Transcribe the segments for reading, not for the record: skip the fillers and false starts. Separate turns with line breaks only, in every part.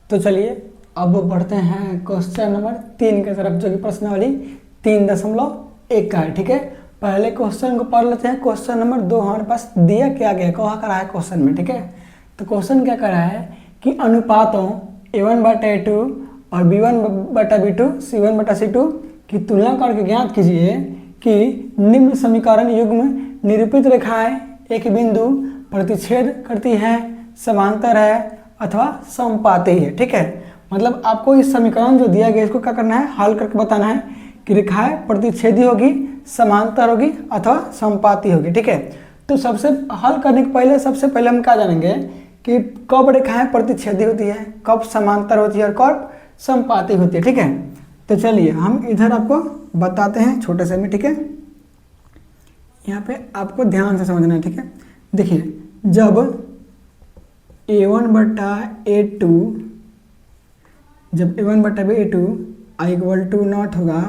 तो चलिए अब बढ़ते हैं क्वेश्चन नंबर 3 की तरफ, जो कि प्रश्नावली 3.1 का है। ठीक है, पहले क्वेश्चन को पढ़ लेते हैं। क्वेश्चन नंबर 2 हमारे पास दिया क्या गया, कहा करा है क्वेश्चन में। ठीक है, तो क्वेश्चन क्या करा है कि अनुपातों A1/A2 और B1/B2 C1/C2 की तुलना करके ज्ञात कीजिए कि निम्न समीकरण युग्म निरूपित रेखाएं एक बिंदु प्रतिच्छेद करती है, समांतर है अथवा समपाती है। ठीक है, मतलब आपको इस समीकरण जो दिया गया इसको क्या करना है, हल करके बताना है कि रेखाएं प्रतिच्छेदी होगी, समांतर होगी अथवा समपाती होगी। ठीक है, तो सबसे हल करने के पहले सबसे पहले हम क्या जानेंगे कि कब रेखाएं प्रतिच्छेदी होती है, कब समांतर होती है और कब समपाती होती है। ठीक है, तो चलिए हम इधर आपको बताते हैं छोटे से में। ठीक है, यहाँ पे आपको ध्यान से समझना है। ठीक है, देखिए जब A1/A2 जब A1/A2 = होगा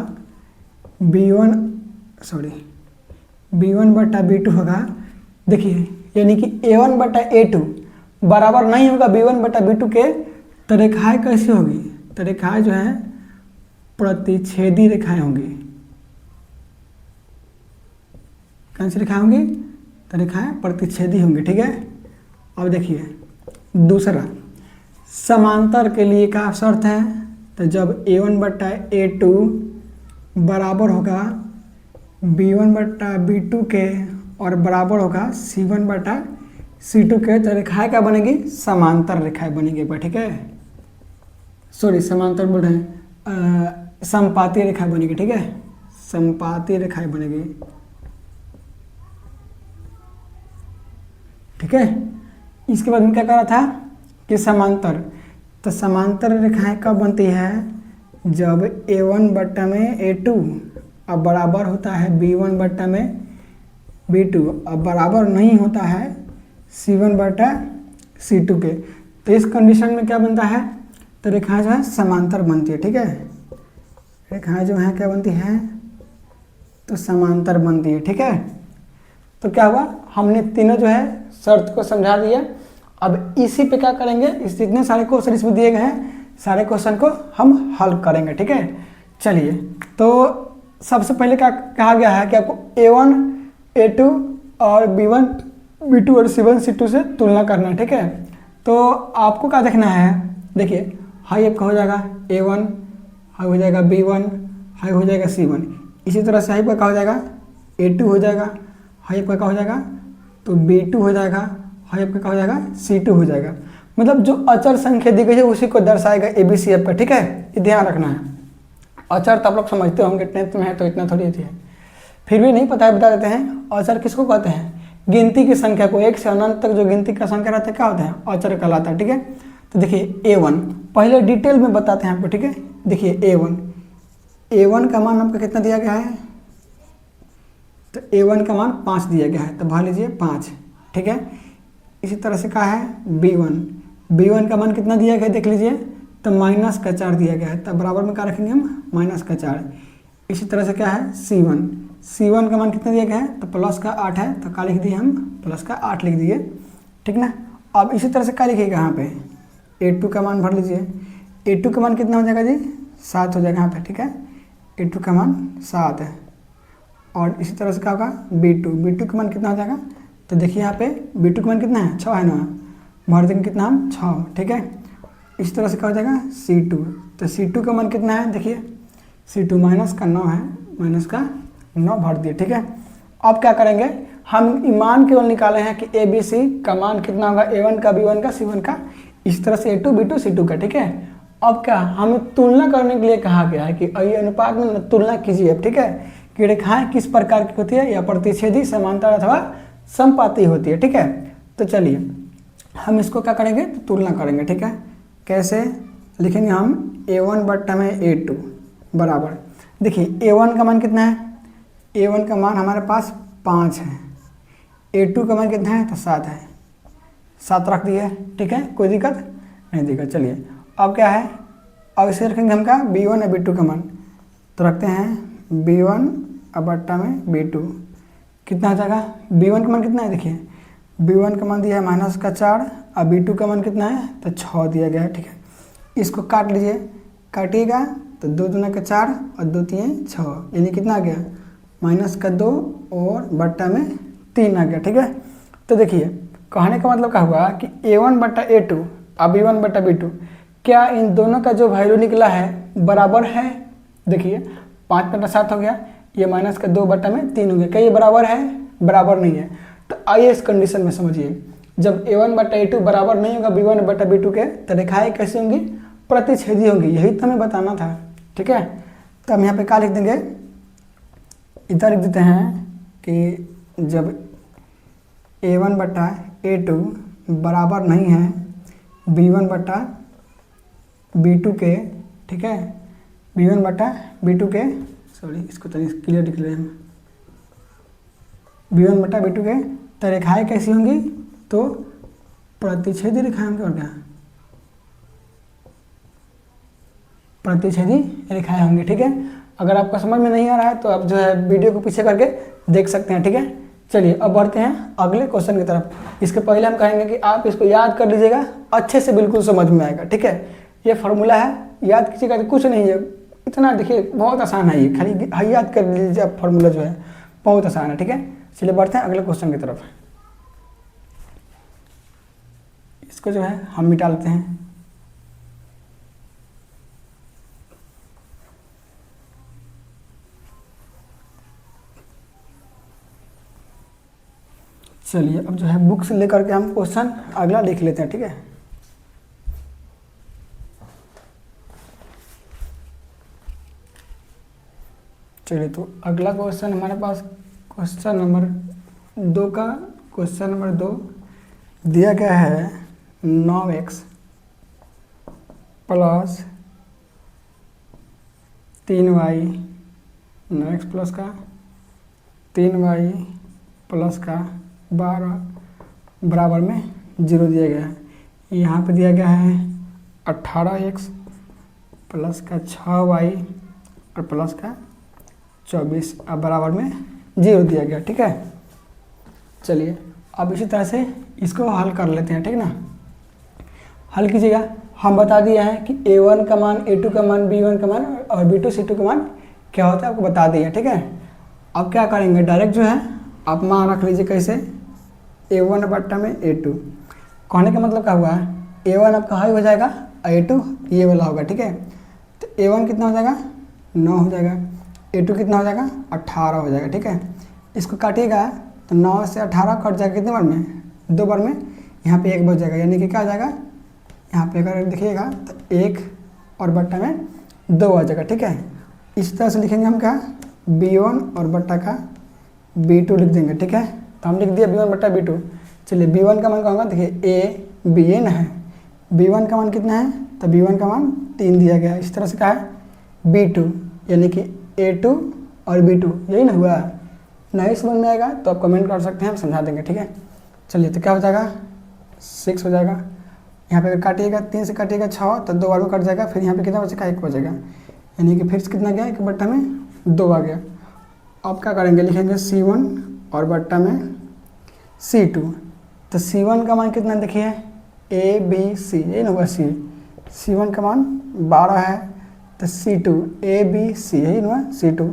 B1/B2 होगा। देखिए यानी कि A1/A2 बराबर नहीं होगा B1/B2 के, तो रेखाएं कैसी होगी, तो रेखाएं जो है प्रतिच्छेदी रेखाएं होंगी। कौन सी रेखाएं होंगी, तो रेखाएं प्रतिच्छेदी होंगी। ठीक है, अब देखिए दूसरा समांतर के लिए क्या शर्त है, तो जब A1/A2 बराबर होगा B1/B2 के और बराबर होगा C1/C2 के, तो रेखाएं क्या बनेगी, समांतर रेखाएं बनेगी एक बार। ठीक है, सॉरी समांतर बोल रहे हैं, समपाती रेखाएं बनेगी। ठीक है, समपाती रेखाएं बनेगी। ठीक है, इसके बाद में क्या करा था कि समांतर, तो समांतर रेखाएं कब बनती है, जब A1/A2 अब बराबर होता है B1/B2 अब बराबर नहीं होता है C1/C2 के, तो इस कंडीशन में क्या बनता है, तो रेखाएं जो है समांतर बनती है। ठीक है, रेखाएं जो है क्या बनती है, तो समांतर बनती है। ठीक है, तो क्या हुआ, हमने तीनों जो है शर्त को समझा दिया। अब इसी पे क्या करेंगे, इस जितने सारे क्वेश्चन इसमें दिए गए हैं सारे क्वेश्चन को हम हल करेंगे। ठीक है, चलिए तो सबसे पहले क्या कहा गया है कि आपको A1/A2 और B1/B2 और C1/C2 से तुलना करना है। ठीक है, तो आपको क्या देखना है, देखिए हाई आपका हो जाएगा A1, हाई हो जाएगा B1, हाई हो जाएगा C1। इसी तरह से हाई पर क्या हो जाएगा A2 हो जाएगा, हाई पर क्या हो जाएगा, तो B2 हो जाएगा, हाई आपका क्या हो जाएगा C2 हो जाएगा। मतलब जो अचर संख्या दी गई है उसी को दर्शाएगा ABC आपका। ठीक है, ये ध्यान रखना है। अचर तो आप लोग समझते होंगे, टेंथ में है तो इतना थोड़ी होती है, फिर भी नहीं पता है बता देते हैं। अचर किसको कहते हैं, गिनती की संख्या को, एक से अनंत तक जो गिनती का संख्या रहता है क्या होता है, अचर कहलाता है। ठीक है, तो देखिए A1 पहले डिटेल में बताते हैं आपको। ठीक है, देखिए A1 का मान आपका कितना दिया गया है, तो A1 का मान 5 दिया गया है, तो भर लीजिए 5। ठीक है, इसी तरह से क्या है B1 का मान कितना दिया गया है देख लीजिए, तो -4 दिया गया है, तब बराबर में क्या रखेंगे हम, -4। इसी तरह से क्या है C1 का मान कितना दिया गया है, तो +8 है, तो क्या लिख दिए हम, +8 लिख दिए। ठीक ना, अब इसी तरह से क्या लिखिएगा यहाँ पे A2 का मान भर लीजिए। A2 का मान कितना हो जाएगा जी, 7 हो जाएगा यहाँ पे। ठीक है, A2 का मान 7 है। और इसी तरह से क्या होगा B2 का मान कितना हो जाएगा, तो देखिए यहाँ पे B2 का मान कितना है, 6 है ना, भर देंगे कितना हम 6। ठीक है, इस तरह से क्या हो जाएगा C2, तो C2 का मान कितना है, देखिए C2 -9 है, -9 भर दिए। ठीक है, अब क्या करेंगे, हम ईमान केवल निकाले हैं कि ABC का मान कितना होगा, A1 का, B1 का, C1 का, इस तरह से A2 B2 C2 का। ठीक है, अब क्या हमें तुलना करने के लिए कहा गया है कि ये अनुपात में तुलना कीजिए। ठीक है, कि रेखाएं किस प्रकार की होती है, या प्रतिच्छेदी, समांतर अथवा समपाती होती है। ठीक है, तो चलिए हम इसको क्या करेंगे, तो तुलना करेंगे। ठीक है, कैसे लिखेंगे हम, A1/A2 बराबर, देखिए A1 का मान कितना है, A1 का मान हमारे पास 5 है, A2 का मान कितना है, तो 7 है, 7 रख दिए। ठीक है, कोई दिक्कत नहीं दिक्कत। चलिए अब क्या है, अब इसे रखेंगे हम क्या, B1 और B2 का मान, तो रखते हैं B1/B2 कितना हो जाएगा, B1 का मान कितना है, देखिए B1 का मान दिया है -4 और B2 का मान कितना है, तो 6 दिया गया है। ठीक है, इसको काट लीजिए, काटिएगा तो 2 दूना का 4 और 2 3 6, यानी कितना आ गया -2 और बट्टा में 3 आ गया। ठीक है, तो देखिए कहने का मतलब क्या हुआ कि A1 बट्टा A2 और B1 बट्टा B2, क्या इन दोनों का जो वैल्यू निकला है बराबर है। देखिए 5 बट्टा 7 हो गया, ये -2 बट्टा में 3 हो गया, क्या ये बराबर है, बराबर नहीं है। तो आइए इस कंडीशन में समझिए, जब A1 बट्टा A2 बराबर नहीं होगा B1 बट्टा B2 के, तो रेखाएं कैसी होंगी, प्रतिच्छेदी होंगी, यही तो हमें बताना था। ठीक है, तो हम यहाँ पे क्या लिख देंगे, इधर लिख देते हैं कि जब A1 बट्टा A2 बराबर नहीं है B1 बट्टा B2 के, ठीक है, B1 बट्टा B2 के, सॉरी इसको तो क्लियर लिख रहे हैं, B1 बट्टा B2 के, तो रेखाएं कैसी होंगी, तो प्रतिच्छेदी रेखाएं होंगी। और क्या, प्रतिच्छेदी रेखाएं होंगी। ठीक है, अगर आपका समझ में नहीं आ रहा है तो आप जो है वीडियो को पीछे करके देख सकते हैं। ठीक है, चलिए अब बढ़ते हैं अगले क्वेश्चन की तरफ। इसके पहले हम कहेंगे कि आप इसको याद कर लीजिएगा, अच्छे से बिल्कुल समझ में आएगा। ठीक है, ये फार्मूला है, याद कीजिएगा, तो कुछ नहीं है इतना, देखिए बहुत आसान है ये, खाली याद कर लीजिए आप, फार्मूला जो है बहुत आसान है। ठीक है, चलिए बढ़ते हैं अगले क्वेश्चन की तरफ। इसको जो है हम मिटा लेते हैं। चलिए अब जो है बुक से लेकर के हम क्वेश्चन अगला लिख लेते हैं। ठीक है, चलिए तो अगला क्वेश्चन हमारे पास क्वेश्चन नंबर 2 का, क्वेश्चन नंबर 2 दिया गया है 9x plus 3y, 9x plus का 3y प्लस का 12 बराबर में 0 दिया गया है। यहाँ पे दिया गया है 18x प्लस का 6y और प्लस का 24 अब बराबर में 0 दिया गया। ठीक है, चलिए अब इसी तरह से इसको हल कर लेते हैं। ठीक ना, हल कीजिएगा। हम बता दिए हैं कि A1 का मान, A2 का मान, B1 का मान और B2 C2 का मान क्या होता है आपको बता दिए। ठीक है, अब क्या करेंगे, डायरेक्ट जो है आप मान रख लीजिए, कैसे, A1 बट्टा में A2। कहने का मतलब क्या हुआ है, A1 आपका हाई हो जाएगा और A2 ये वाला होगा। ठीक है, तो A1 कितना हो जाएगा 9 हो जाएगा, A2 कितना हो जाएगा 18 हो जाएगा। ठीक है, इसको काटिएगा तो 9 से 18 कट जाएगा कितने बार में, 2 बार में, यहाँ पे 1 बच जाएगा, यानी कि क्या आ जाएगा, यहाँ पे अगर देखिएगा तो 1 और बट्टा में 2 आ जाएगा। ठीक है, इस तरह से लिखेंगे हम क्या, B1 और बट्टा का B2 लिख देंगे। ठीक है, तो हम लिख दिया B1 बट्टा B2। चलिए B1 का मान क्या होगा, देखिए A BN है, B1 का मान कितना है, तो B1 का मान 3 दिया गया है। इस तरह से क्या है B2, यानी कि A2 और B2, यही ना हुआ। नहीं समझ में आएगा तो आप कमेंट कर सकते हैं, हम समझा देंगे। ठीक है, चलिए तो क्या हो जाएगा 6 हो जाएगा। यहाँ पे अगर काटिएगा 3 से काटिएगा 6 तो 2 बार में कट जाएगा, फिर यहाँ पे कितना बचेगा 1 बचेगा, यानी कि फिर कितना गया 1 बट्टा में 2 आ गया। अब क्या करेंगे, लिखेंगे C1 और बट्टा में C2। तो C1 का मान कितना देखिए ABC, ये ना हुआ C1 का मान 12 है, तो C2 ABC यही ना C2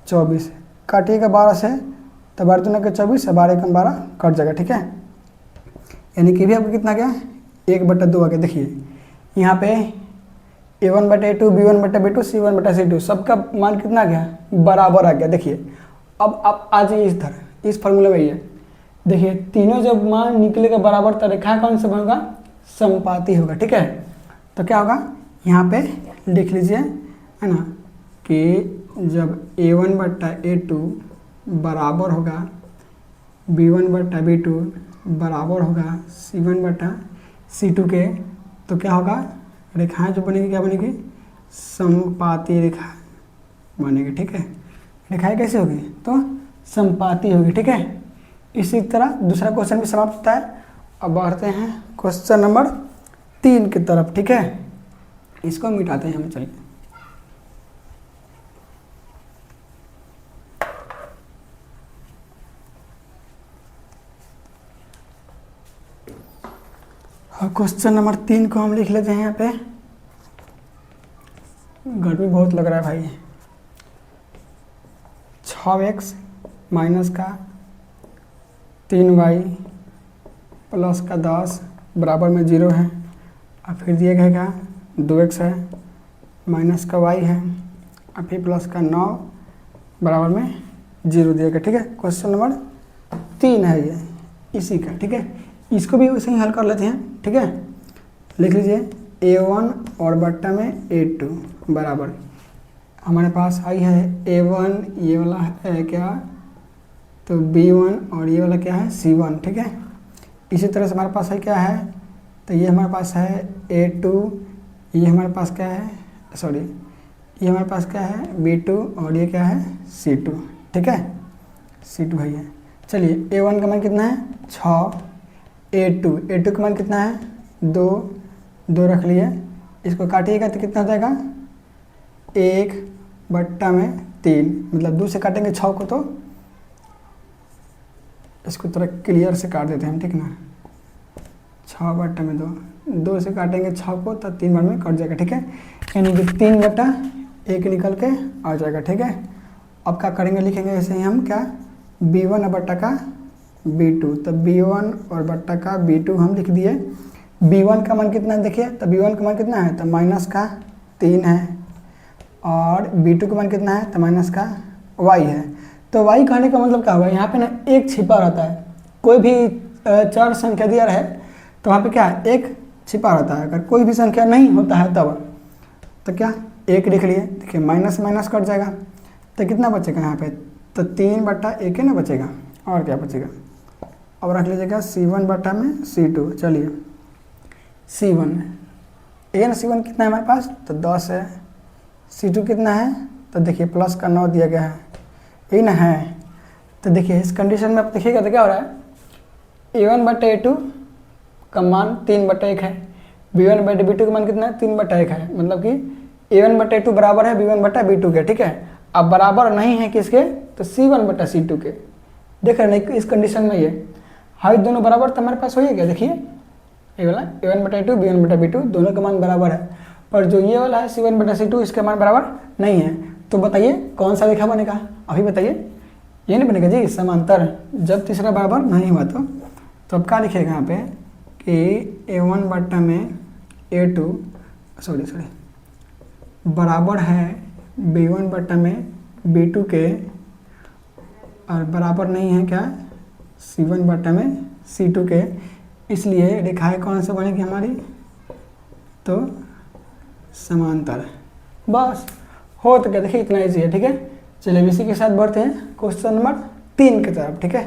24, काटिएगा 12 से तो 12 दूना का 24 और 12 कम 12 कट जाएगा। ठीक है, यानी कि भी आपको कितना गया 1 बट्टा 2 आ गया। देखिए यहाँ पे A1 बटा A2, B1 बटा B2, C1 बटा C2 सबका मान कितना आ गया, बराबर आ गया। देखिए अब आप आ जाइए इस तरह, इस फार्मूले में, ये देखिए तीनों जब मान निकलेगा बराबर तो रेखा कौन सा होगा, समपाती होगा। ठीक है, तो क्या होगा, यहाँ पे लिख लीजिए, है ना, कि जब A1 बट्टा A2 बराबर होगा B1 बट्टा B2 बराबर होगा C1 बट्टा C2 के, तो क्या होगा, रेखाएं जो बनेगी क्या बनेगी, समपाती रेखा बनेगी। ठीक है, रेखाएं कैसे होगी, तो समपाती होगी। ठीक है, इसी तरह दूसरा क्वेश्चन भी समाप्त होता है। अब बढ़ते हैं क्वेश्चन नंबर 3 की तरफ। ठीक है, इसको मिटाते हैं हम, चलिए। क्वेश्चन नंबर 3 को हम लिख लेते हैं यहाँ पे, गर्मी बहुत लग रहा है भाई। 6x माइनस का 3y प्लस का 10 बराबर में 0 है। और फिर दिया गया क्या 2x है माइनस का y है और फिर प्लस का 9 बराबर में 0 दिया गया। ठीक है, क्वेश्चन नंबर 3 है ये इसी का। ठीक है, इसको भी वैसे ही हल कर लेते हैं। ठीक है, लिख लीजिए a1 और बट्टा में a2 बराबर हमारे पास आई है a1, ये वाला है क्या तो b1 और ये वाला क्या है c1। ठीक है, इसी तरह से हमारे पास है क्या है तो ये हमारे पास है a2, ये हमारे पास क्या है सॉरी ये हमारे पास क्या है b2 और ये क्या है c2। ठीक है, c2 है ये। चलिए a1 का मान कितना है 6, a2 का मान कितना है 2 रख लिए। इसको काटिएगा तो कितना हो जाएगा 1/3, मतलब 2 से काटेंगे 6 को तो इसको थोड़ा क्लियर से काट देते हैं हम। ठीक ना, 6/2 से काटेंगे 6 को तो 3 बार में कट जाएगा। ठीक है, यानी कि 3/1 निकल के आ जाएगा। ठीक है, अब क्या करेंगे लिखेंगे ऐसे ही हम क्या b1 और बट्टा का b2, तो b1 और बट्टा का b2 हम लिख दिए। b1 का मान कितना है देखिए, तो b1 का मान कितना है तो माइनस का 3 है और b2 का मान कितना है तो माइनस का y है। तो y कहने का मतलब क्या हुआ, यहाँ पे ना एक छिपा रहता है। कोई भी चार संख्या दिया रहे तो वहाँ पे क्या है एक छिपा रहता है। अगर कोई भी संख्या नहीं होता है तब तो क्या एक लिख लिए। देखिए माइनस माइनस कट जाएगा तो कितना बचेगा यहाँ पे तो 3/1 ना बचेगा और क्या बचेगा। अब रख लीजिएगा c1/में c2। चलिए c1 ना c1 कितना है हमारे पास तो 10 है। c2 कितना है तो देखिए प्लस का 9 दिया गया है, यही ना है। तो देखिए इस कंडीशन में आप देखिएगा तो क्या हो रहा है a1/a2 का मान 3/1 है, b1/b2 का मान कितना है 3/1 है, मतलब कि a1/a2 बराबर है b1/b2 के। ठीक है, अब बराबर नहीं है किसके तो c1/c2 के। देख रहे हैं इस कंडीशन में ये हाई दोनों बराबर तो हमारे पास हो ही गया। देखिए ये वाला a1/a2 b1/b2 दोनों का मान बराबर है, पर जो ये वाला है c1/c2 इसका मान बराबर नहीं है। तो बताइए कौन सा रेखा बनेगा, अभी बताइए। ये नहीं बनेगा जी समांतर, जब तीसरा बराबर नहीं हुआ तो अब क्या लिखिएगा यहाँ पे कि a1/में a2 बराबर है b1/में b2 के और बराबर नहीं है क्या c1/में c2 के। इसलिए रेखाएं कौन सी बनेगी हमारी तो समांतर। बस हो तो क्या देखिए इतना ईजी है। ठीक है, चलिए इसी के साथ बढ़ते हैं क्वेश्चन नंबर 3 की तरफ। ठीक है।